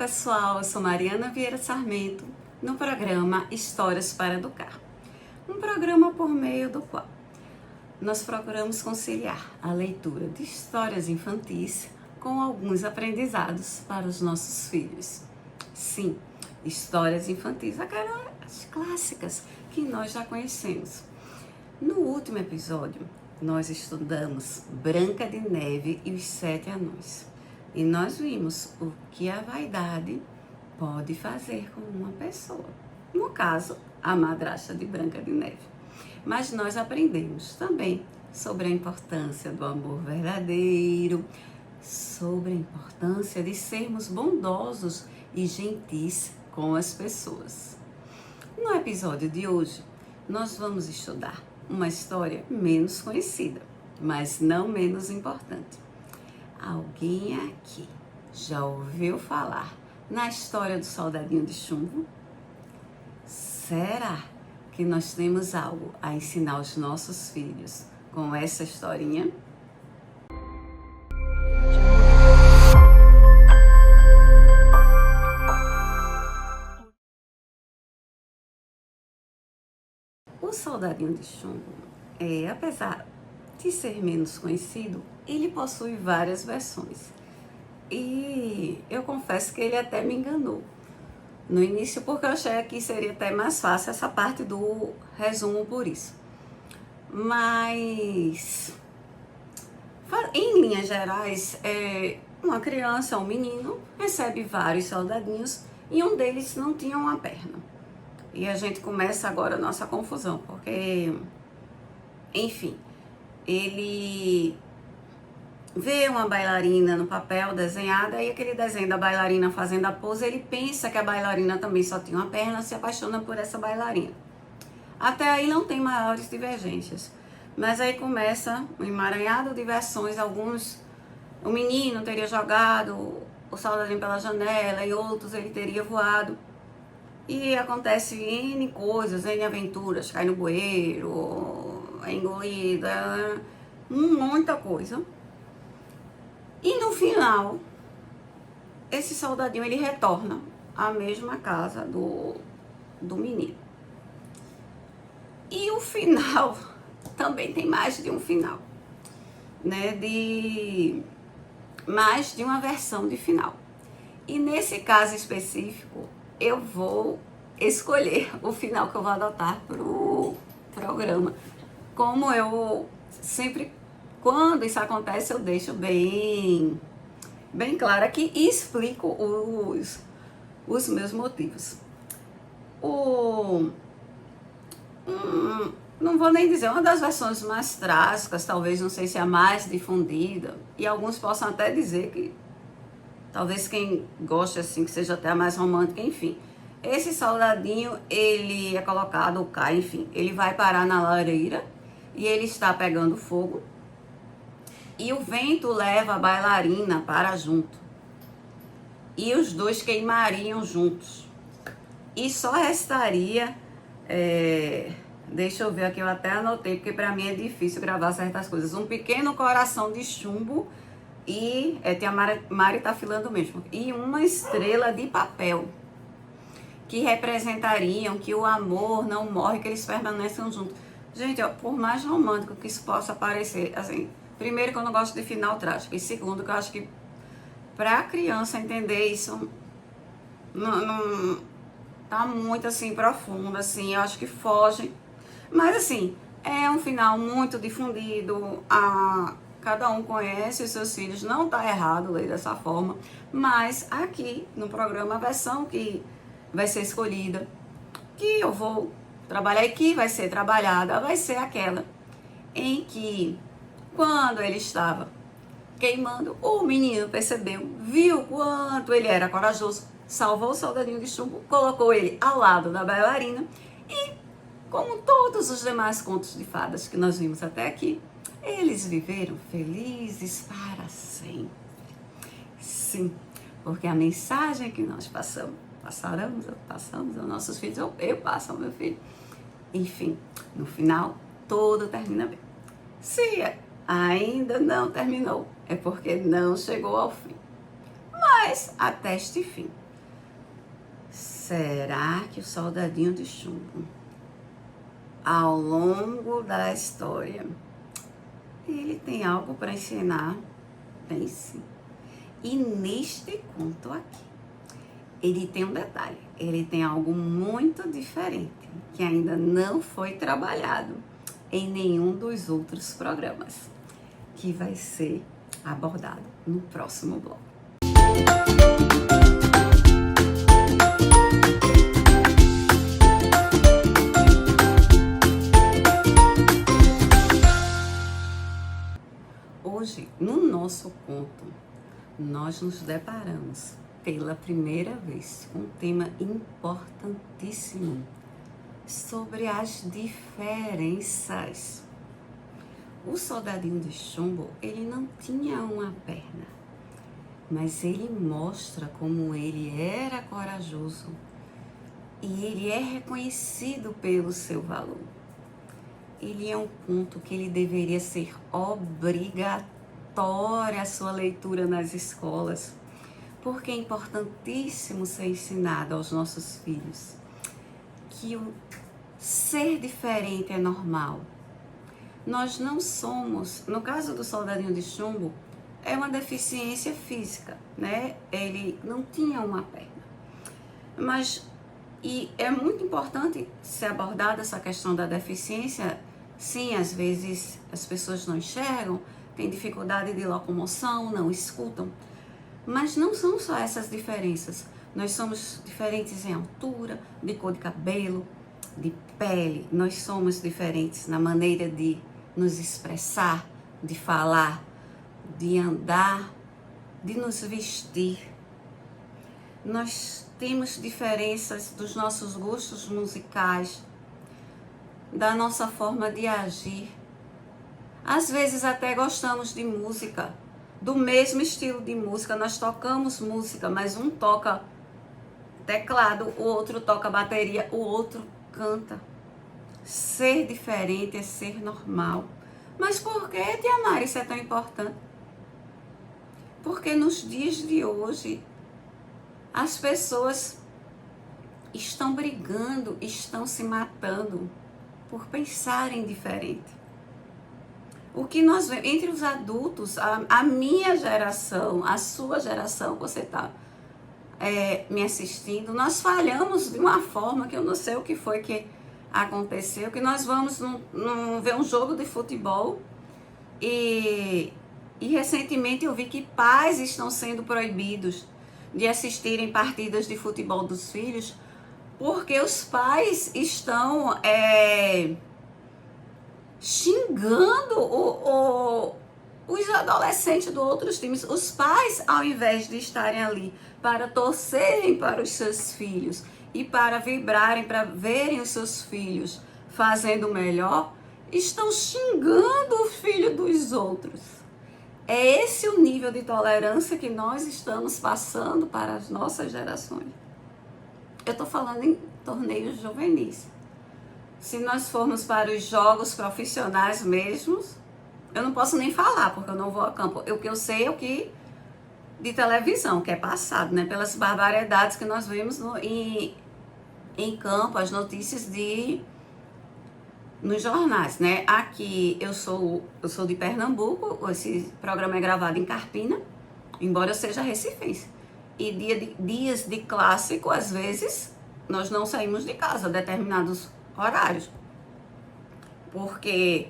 pessoal, eu sou Mariana Vieira Sarmento, no programa Histórias para Educar. Um programa por meio do qual nós procuramos conciliar a leitura de histórias infantis com alguns aprendizados para os nossos filhos. Sim, histórias infantis, aquelas clássicas que nós já conhecemos. No último episódio, nós estudamos Branca de Neve e os Sete Anões. E nós vimos o que a vaidade pode fazer com uma pessoa. No caso, a madrasta de Branca de Neve. Mas nós aprendemos também sobre a importância do amor verdadeiro, sobre a importância de sermos bondosos e gentis com as pessoas. No episódio de hoje, nós vamos estudar uma história menos conhecida, mas não menos importante. Alguém aqui já ouviu falar na história do soldadinho de chumbo? Será que nós temos algo a ensinar aos nossos filhos com essa historinha? O soldadinho de chumbo, apesar de ser menos conhecido, ele possui várias versões. E eu confesso que ele até me enganou no início, porque eu achei que seria até mais fácil essa parte do resumo por isso. Mas, em linhas gerais, uma criança, um menino, recebe vários soldadinhos e um deles não tinha uma perna. E a gente começa agora a nossa confusão, porque, enfim, ele vê uma bailarina no papel desenhada e aquele desenho da bailarina fazendo a pose, ele pensa que a bailarina também só tinha uma perna, se apaixona por essa bailarina. Até aí não tem maiores divergências, mas aí começa um emaranhado de versões. O menino teria jogado o soldadinho pela janela e outros ele teria voado. E acontece N coisas, N aventuras, cai no bueiro, é engolida, muita coisa. E no final, esse soldadinho ele retorna à mesma casa do menino. E o final também tem mais de um final, né? Mais de uma versão de final. E nesse caso específico, eu vou escolher o final que eu vou adotar para o programa. Como eu sempre, quando isso acontece, eu deixo bem claro aqui e explico os meus motivos. Não vou nem dizer, uma das versões mais trágicas, talvez, não sei se é a mais difundida, e alguns possam até dizer que talvez quem goste assim, que seja até a mais romântica, enfim. Esse soldadinho, ele é colocado, cai, enfim, ele vai parar na lareira e ele está pegando fogo. E o vento leva a bailarina para junto. E os dois queimariam juntos. E só restaria, deixa eu ver aqui, eu até anotei, porque para mim é difícil gravar certas coisas. Um pequeno coração de chumbo e a Mari tá filando mesmo. E uma estrela de papel, que representariam que o amor não morre, que eles permanecem juntos. Gente, ó, por mais romântico que isso possa parecer, assim, primeiro que eu não gosto de final trágico, e segundo que eu acho que pra criança entender isso não tá muito assim profundo, assim, eu acho que foge. Mas assim, é um final muito difundido, cada um conhece os seus filhos, não tá errado ler dessa forma, mas aqui no programa a versão que vai ser escolhida, que eu vou trabalhar e que vai ser trabalhada, vai ser aquela em que, quando ele estava queimando, o menino percebeu, viu quanto ele era corajoso, salvou o soldadinho de chumbo, colocou ele ao lado da bailarina e, como todos os demais contos de fadas que nós vimos até aqui, eles viveram felizes para sempre. Sim, porque a mensagem que nós passamos aos nossos filhos, eu passo ao meu filho. Enfim, no final, tudo termina bem. Se ainda não terminou, é porque não chegou ao fim. Mas até este fim, Será que o soldadinho de chumbo, ao longo da história, ele tem algo para ensinar? Pense. E neste conto aqui, ele tem um detalhe, ele tem algo muito diferente, que ainda não foi trabalhado em nenhum dos outros programas, que vai ser abordado no próximo bloco. Hoje, no nosso conto, nós nos deparamos pela primeira vez com um tema importantíssimo sobre as diferenças. O soldadinho de chumbo, ele não tinha uma perna, mas ele mostra como ele era corajoso e ele é reconhecido pelo seu valor. Ele é um conto que ele deveria ser obrigatória a sua leitura nas escolas, porque é importantíssimo ser ensinado aos nossos filhos que o ser diferente é normal. Nós não somos, no caso do soldadinho de chumbo, é uma deficiência física, né? Ele não tinha uma perna. Mas, e é muito importante ser abordada essa questão da deficiência. Sim, às vezes as pessoas não enxergam, têm dificuldade de locomoção, não escutam. Mas não são só essas diferenças. Nós somos diferentes em altura, de cor de cabelo, de pele. Nós somos diferentes na maneira de nos expressar, de falar, de andar, de nos vestir. Nós temos diferenças dos nossos gostos musicais, da nossa forma de agir. Às vezes até gostamos de música, do mesmo estilo de música, nós tocamos música, mas um toca teclado, o outro toca bateria, o outro canta. Ser diferente é ser normal. Mas por que, Tia Mari, isso é tão importante? Porque nos dias de hoje, as pessoas estão brigando, estão se matando por pensarem diferente. O que nós vemos entre os adultos, a minha geração, a sua geração, você está me assistindo, nós falhamos de uma forma que eu não sei o que foi que aconteceu, que nós vamos ver um jogo de futebol e recentemente eu vi que pais estão sendo proibidos de assistirem partidas de futebol dos filhos porque os pais estão xingando os adolescentes dos outros times. Os pais, ao invés de estarem ali para torcerem para os seus filhos e para vibrarem, para verem os seus filhos fazendo melhor, estão xingando o filho dos outros. É esse o nível de tolerância que nós estamos passando para as nossas gerações. Eu estou falando em torneios juvenis. Se nós formos para os jogos profissionais mesmos, eu não posso nem falar, porque eu não vou a campo. O que eu sei é o que de televisão, que é passado, né? Pelas barbaridades que nós vemos em campo, as notícias nos jornais, né? Aqui eu sou de Pernambuco, esse programa é gravado em Carpina, embora eu seja recifense. E dias de clássico, às vezes, nós não saímos de casa a determinados horários. Porque,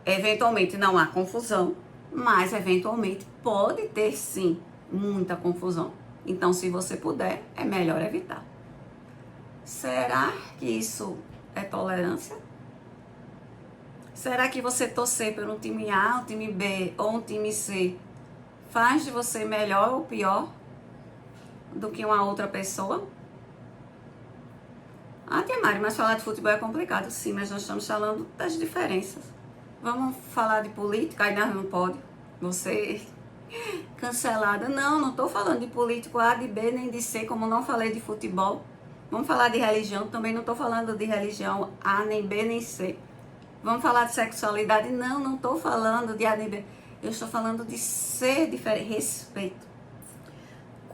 eventualmente, não há confusão, mas, eventualmente, pode ter, sim, muita confusão. Então, se você puder, é melhor evitar. Será que isso é tolerância? Será que você torcer por um time A, um time B ou um time C faz de você melhor ou pior do que uma outra pessoa? Ah, Tia Mari, mas falar de futebol é complicado. Sim, mas nós estamos falando das diferenças. Vamos falar de política? Aí nós não pode. Você cancelada. Não estou falando de político A, de B, nem de C, como não falei de futebol. Vamos falar de religião. Também não estou falando de religião A, nem B, nem C. Vamos falar de sexualidade? Não estou falando de A, nem B. Eu estou falando de ser diferente. Respeito.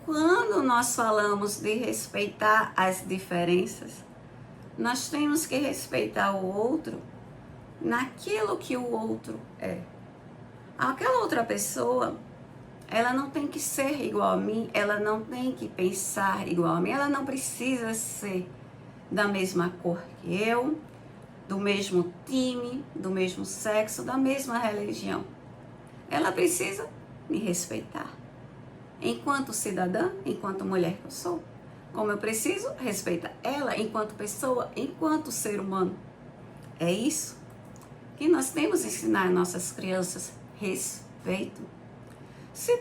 quando nós falamos de respeitar as diferenças, nós temos que respeitar o outro naquilo que o outro é. Aquela outra pessoa, ela não tem que ser igual a mim, ela não tem que pensar igual a mim, ela não precisa ser da mesma cor que eu, do mesmo time, do mesmo sexo, da mesma religião. Ela precisa me respeitar. Enquanto cidadã, enquanto mulher que eu sou, como eu preciso respeitar ela enquanto pessoa, enquanto ser humano. É isso que nós temos que ensinar às nossas crianças: respeito. Se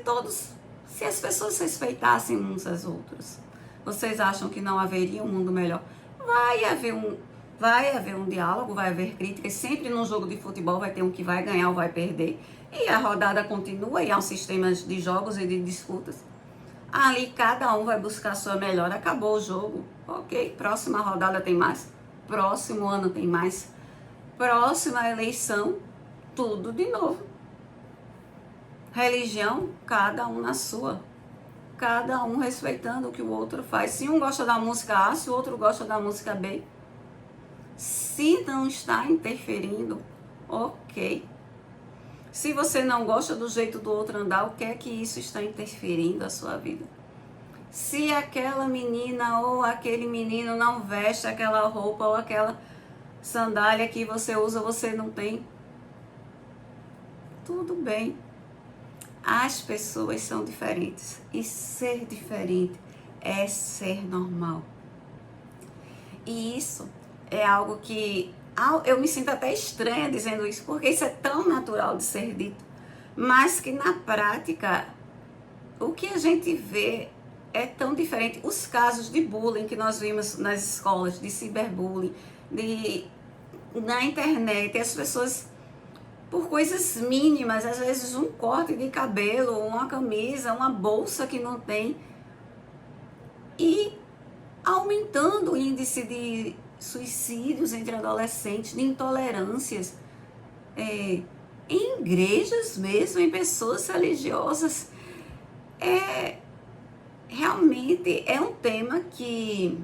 as pessoas respeitassem uns às outras, vocês acham que não haveria um mundo melhor? Vai haver um diálogo, vai haver críticas. Sempre num jogo de futebol vai ter um que vai ganhar ou vai perder. E a rodada continua e há um sistema de jogos e de disputas. Ali cada um vai buscar a sua melhor. Acabou o jogo. Ok, próxima rodada tem mais. Próximo ano tem mais. Próxima eleição, tudo de novo. Religião, cada um na sua. Cada um respeitando o que o outro faz. Se um gosta da música A, se o outro gosta da música B. Se não está interferindo, ok. Se você não gosta do jeito do outro andar, o que é que isso está interferindo na sua vida? Se aquela menina ou aquele menino não veste aquela roupa ou aquela sandália que você usa, você não tem, tudo bem. As pessoas são diferentes e ser diferente é ser normal. E isso é algo que eu me sinto até estranha dizendo isso, porque isso é tão natural de ser dito, mas que na prática o que a gente vê é tão diferente. Os casos de bullying que nós vimos nas escolas, de ciberbullying, na internet, as pessoas, por coisas mínimas, às vezes um corte de cabelo, uma camisa, uma bolsa que não tem, e aumentando o índice de suicídios entre adolescentes, de intolerâncias, em igrejas mesmo, em pessoas religiosas. Realmente é um tema que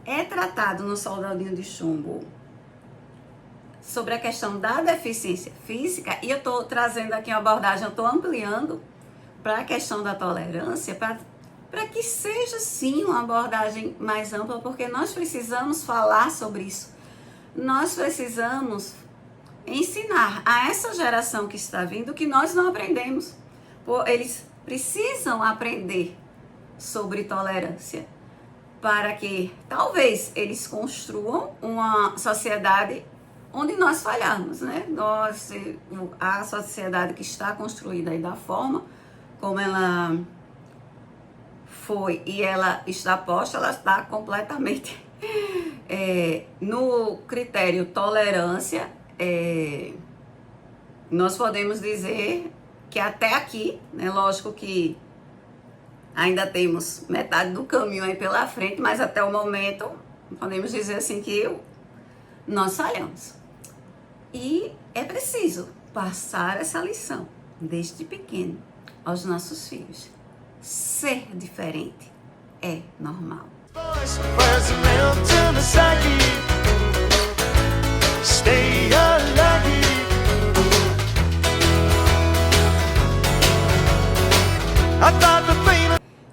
é tratado no Soldadinho de Chumbo sobre a questão da deficiência física, e eu estou trazendo aqui uma abordagem, eu estou ampliando para a questão da tolerância, para que seja sim uma abordagem mais ampla, porque nós precisamos falar sobre isso. Nós precisamos ensinar a essa geração que está vindo que nós não aprendemos. Eles precisam aprender sobre tolerância para que talvez eles construam uma sociedade onde nós falhamos, né? A sociedade que está construída aí da forma como ela foi e ela está posta, ela está completamente no critério tolerância. Nós podemos dizer que até aqui, né? Lógico que ainda temos metade do caminho aí pela frente, mas até o momento podemos dizer assim que nós falhamos. E é preciso passar essa lição desde pequeno aos nossos filhos. Ser diferente é normal.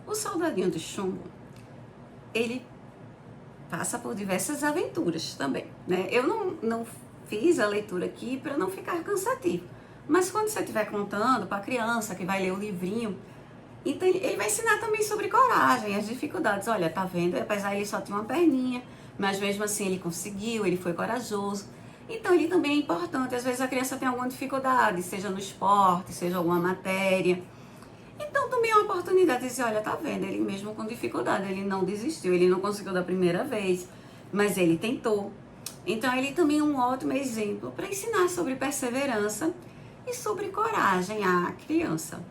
O Soldadinho de Chumbo, ele passa por diversas aventuras também, né? Eu não fiz a leitura aqui para não ficar cansativo, mas quando você estiver contando para a criança que vai ler o livrinho, então ele vai ensinar também sobre coragem, as dificuldades. Olha, tá vendo? Apesar ele só tinha uma perninha, mas mesmo assim ele conseguiu, ele foi corajoso. Então ele também é importante. Às vezes a criança tem alguma dificuldade, seja no esporte, seja alguma matéria. Então também é uma oportunidade de dizer, olha, tá vendo? Ele mesmo com dificuldade, ele não desistiu, ele não conseguiu da primeira vez, mas ele tentou. Então ele também é um ótimo exemplo para ensinar sobre perseverança e sobre coragem à criança.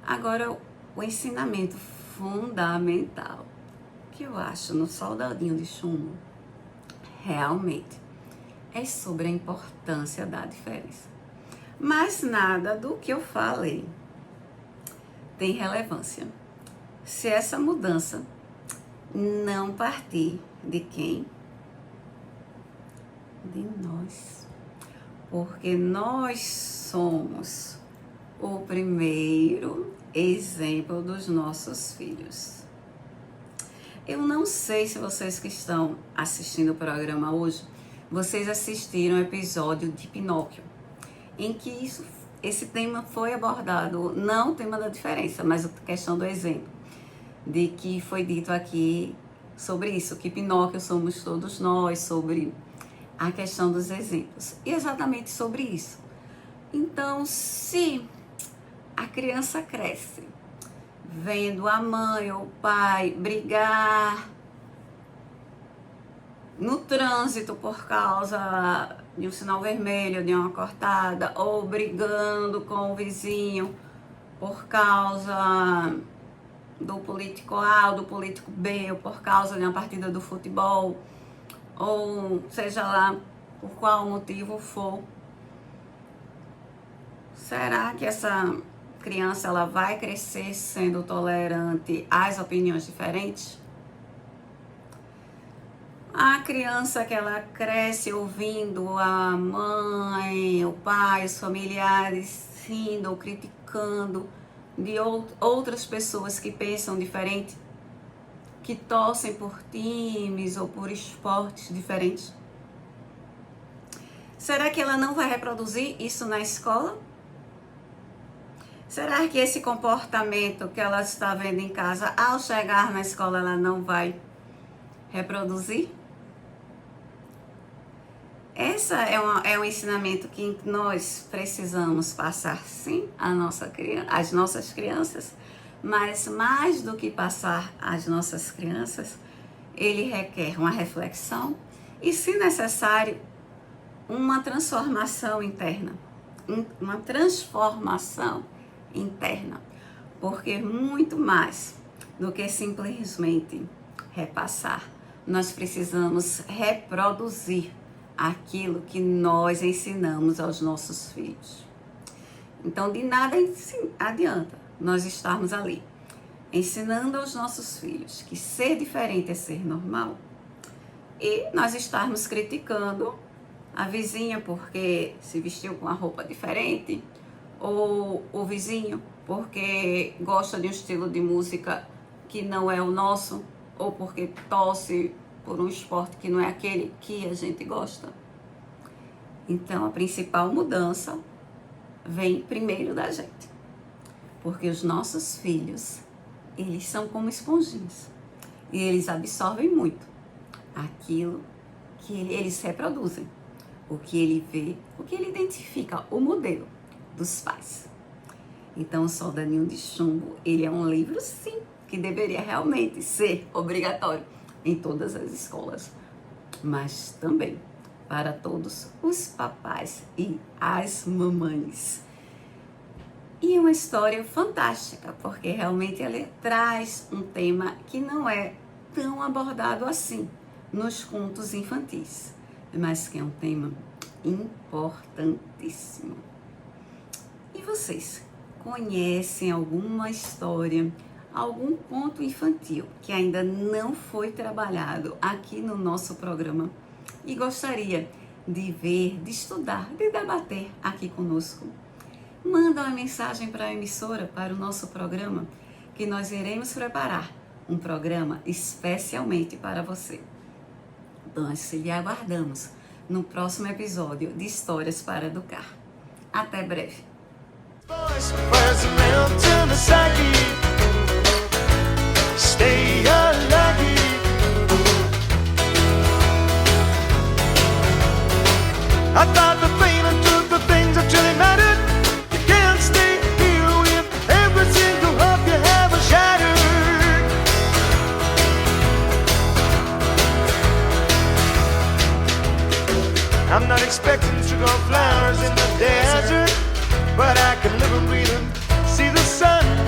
Agora, o ensinamento fundamental que eu acho no Soldadinho de Chumbo, realmente, é sobre a importância da diferença. Mas nada do que eu falei tem relevância se essa mudança não partir de quem? De nós. Porque nós somos o primeiro exemplo dos nossos filhos. Eu não sei se vocês que estão assistindo o programa hoje, vocês assistiram o episódio de Pinóquio, em que esse tema foi abordado, não o tema da diferença, mas a questão do exemplo, de que foi dito aqui sobre isso, que Pinóquio somos todos nós, sobre a questão dos exemplos, e exatamente sobre isso. Então, se a criança cresce vendo a mãe ou o pai brigar no trânsito por causa de um sinal vermelho, de uma cortada, ou brigando com o vizinho por causa do político A ou do político B, ou por causa de uma partida do futebol, ou seja lá por qual motivo for, será que essa criança ela vai crescer sendo tolerante às opiniões diferentes? A criança que ela cresce ouvindo a mãe, o pai, os familiares rindo ou criticando de outras pessoas que pensam diferente, que torcem por times ou por esportes diferentes. Será que ela não vai reproduzir isso na escola? Será que esse comportamento que ela está vendo em casa, ao chegar na escola, ela não vai reproduzir? Esse é um ensinamento que nós precisamos passar, sim, às nossas crianças, mas mais do que passar às nossas crianças, ele requer uma reflexão e, se necessário, uma transformação interna. Porque muito mais do que simplesmente repassar, nós precisamos reproduzir aquilo que nós ensinamos aos nossos filhos. Então, de nada adianta nós estarmos ali ensinando aos nossos filhos que ser diferente é ser normal e nós estarmos criticando a vizinha porque se vestiu com uma roupa diferente, ou o vizinho porque gosta de um estilo de música que não é o nosso, ou porque torce por um esporte que não é aquele que a gente gosta. Então, a principal mudança vem primeiro da gente. Porque os nossos filhos, eles são como esponjinhas. E eles absorvem muito aquilo que eles reproduzem. O que ele vê, o que ele identifica, o modelo dos pais. Então, o Soldaninho de Chumbo, ele é um livro, sim, que deveria realmente ser obrigatório em todas as escolas, mas também para todos os papais e as mamães. E é uma história fantástica, porque realmente ela traz um tema que não é tão abordado assim nos contos infantis, mas que é um tema importantíssimo. E vocês conhecem alguma história, algum conto infantil que ainda não foi trabalhado aqui no nosso programa e gostaria de ver, de estudar, de debater aqui conosco? Manda uma mensagem para a emissora, para o nosso programa, que nós iremos preparar um programa especialmente para você. Nós lhe aguardamos no próximo episódio de Histórias para Educar. Até breve. I thought the pain and took the things that truly mattered. You can't stay here with every single hope you have shattered. I'm not expecting sugar flowers in the desert, but I can live and breathe and see the sun and